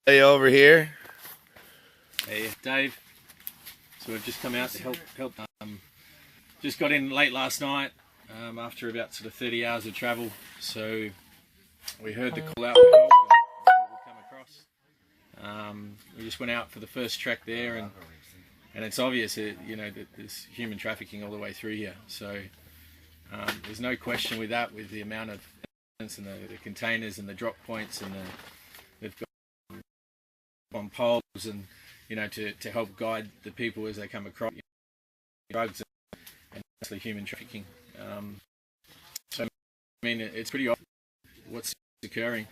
Hey, over here. Hey, Dave. So we've just come out to help. Just got in late last night after about sort of 30 hours of travel. So we heard the call out for help and we'd come across. We just went out for the first trek there, and it's obvious that that there's human trafficking all the way through here. So there's no question with that, with the amount of evidence and the containers and the drop points, and they've got on poles and to help guide the people as they come across drugs and mostly human trafficking. So I mean, it's pretty obvious what's occurring.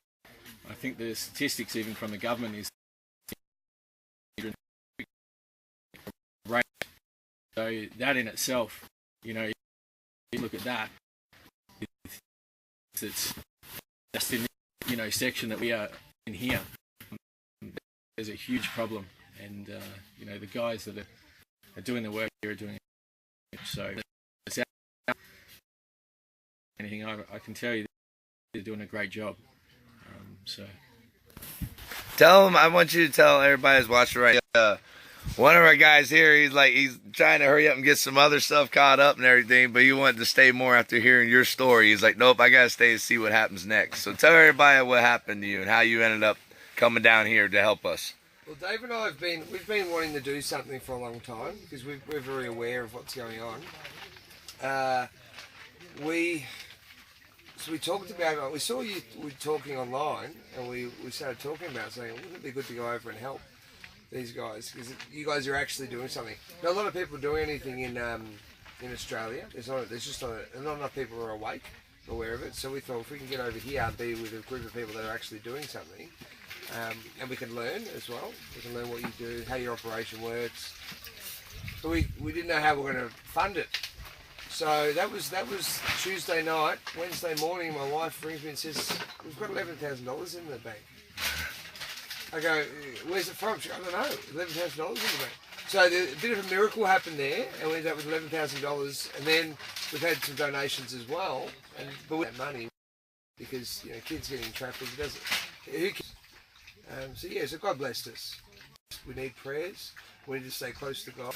I think the statistics even from the government is so that in itself, you look at that, it's just in section that we are in here. There's a huge problem, and the guys that are doing the work here are doing it. So anything I can tell you, they're doing a great job. So Tell them, I want you to tell everybody who's watching right now, one of our guys here, he's trying to hurry up and get some other stuff caught up and everything, but he wanted to stay more after hearing your story. He's like, nope, I gotta stay and see what happens next. So tell everybody what happened to you and how you ended up coming down here to help us. Well, Dave and I we've been wanting to do something for a long time because we're very aware of what's going on. We talked about it. We saw you were talking online, and we started talking about saying, wouldn't it be good to go over and help these guys, because you guys are actually doing something. Not a lot of people do anything in Australia. There's not enough people who are awake, aware of it. So we thought if we can get over here and be with a group of people that are actually doing something. And we can learn as well. We can learn what you do, how your operation works. But we didn't know how we were going to fund it. So that was Tuesday night. Wednesday morning, my wife rings me and says, "We've got $11,000 in the bank." I go, "Where's it from?" She goes, "I don't know. $11,000 in the bank." So a bit of a miracle happened there, and we ended up with $11,000. And then we've had some donations as well, but with that money, because kids getting trafficked, who cares? So God blessed us. We need prayers. We need to stay close to God.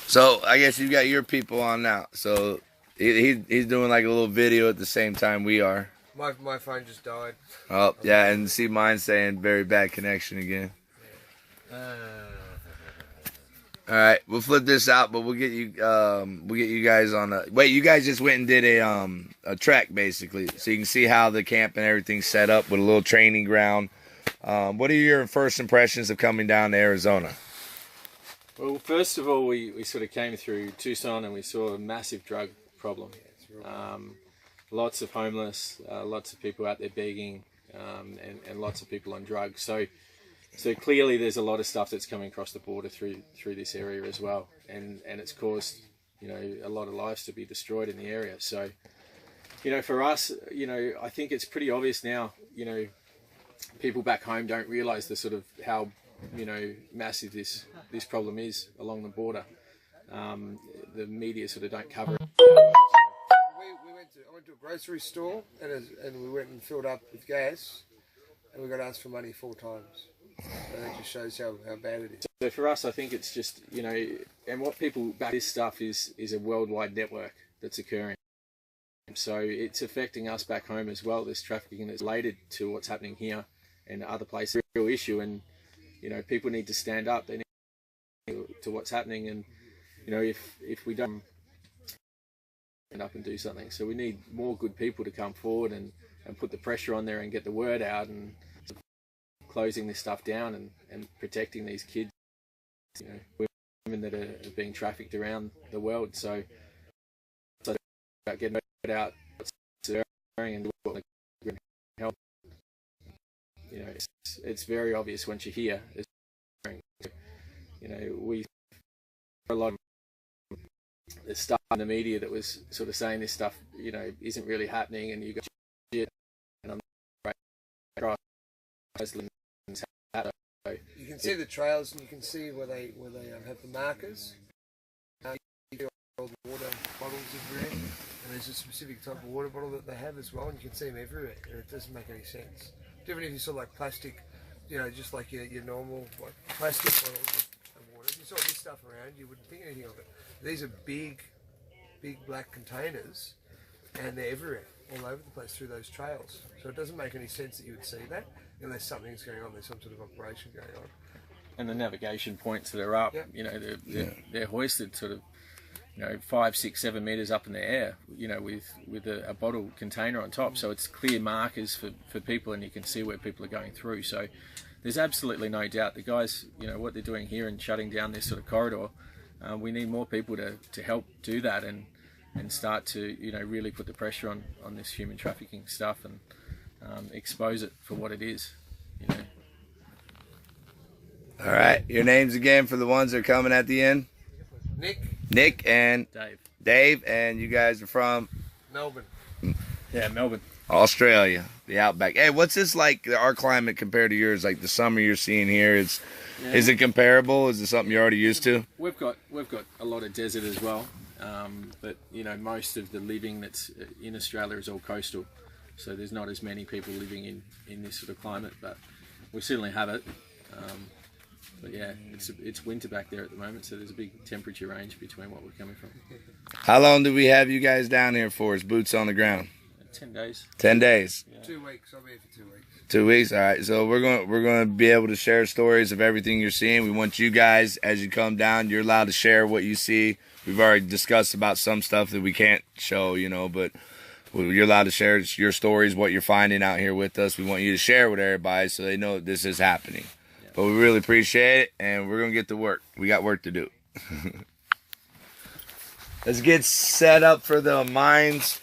So I guess you've got your people on now. So he's doing like a little video at the same time we are. My phone just died. Oh yeah, and see mine saying very bad connection again. All right, we'll flip this out, but we'll get you guys on a. Wait, you guys just went and did a trek basically, so you can see how the camp and everything's set up with a little training ground. What are your first impressions of coming down to Arizona? Well, first of all, we sort of came through Tucson and we saw a massive drug problem. Lots of homeless, lots of people out there begging, and lots of people on drugs. So clearly there's a lot of stuff that's coming across the border through this area as well, and it's caused a lot of lives to be destroyed in the area. So for us, I think it's pretty obvious now. People back home don't realise the sort of how massive this problem is along the border. The media sort of don't cover it. I went to a grocery store and we went and filled up with gas, and we got asked for money 4 times. And that just shows how bad it is. So for us, I think it's just and what people back this stuff is a worldwide network that's occurring. So it's affecting us back home as well. This trafficking is related to what's happening here and other places. It's a real issue, and people need to stand up. They need to what's happening, and if we don't stand up and do something, so we need more good people to come forward and put the pressure on there and get the word out and closing this stuff down and protecting these kids, women that are being trafficked around the world. So about getting the word out, what's occurring, and what help. It's very obvious once you're here. We a lot of the stuff in the media that was sort of saying this stuff, isn't really happening, and you got shit, and I'm you can see the trails, and you can see where they have the markers. You see all the water bottles everywhere, and there's a specific type of water bottle that they have as well, and you can see them everywhere, and it doesn't make any sense. Different if you saw like plastic you know, just like your normal like plastic bottles of water. If you saw this stuff around, you wouldn't think anything of it. These are big black containers, and they're everywhere, all over the place through those trails. So it doesn't make any sense that you would see that unless something's going on. There's some sort of operation going on. And the navigation points that are up, Yep. you know, they're hoisted sort of, you know, 5, 6, 7 meters up in the air, you know, with a bottle container on top. So it's clear markers for people, and you can see where people are going through. So there's absolutely no doubt the guys, you know, what they're doing here and shutting down this sort of corridor. We need more people to help do that and start to, you know, really put the pressure on this human trafficking stuff and expose it for what it is, you know. All right, your names again for the ones that are coming at the end. Nick and Dave, and you guys are from Melbourne. Yeah, Melbourne, Australia, the outback. Hey, what's this like? Our climate compared to yours? Like the summer you're seeing here, is it comparable? Is it something you're already used to? We've got a lot of desert as well, but you know, most of the living that's in Australia is all coastal, so there's not as many people living in this sort of climate, but we certainly have it. But yeah, it's winter back there at the moment, so there's a big temperature range between what we're coming from. How long do we have you guys down here for? As boots on the ground? 10 days. 10 days. Yeah. 2 weeks. I'll be here for 2 weeks. 2 weeks. All right. So we're going to be able to share stories of everything you're seeing. We want you guys, as you come down, you're allowed to share what you see. We've already discussed about some stuff that we can't show, you know, but you're allowed to share your stories, what you're finding out here with us. We want you to share with everybody so they know this is happening. But we really appreciate it, and we're going to get to work. We got work to do. Let's get set up for the mines.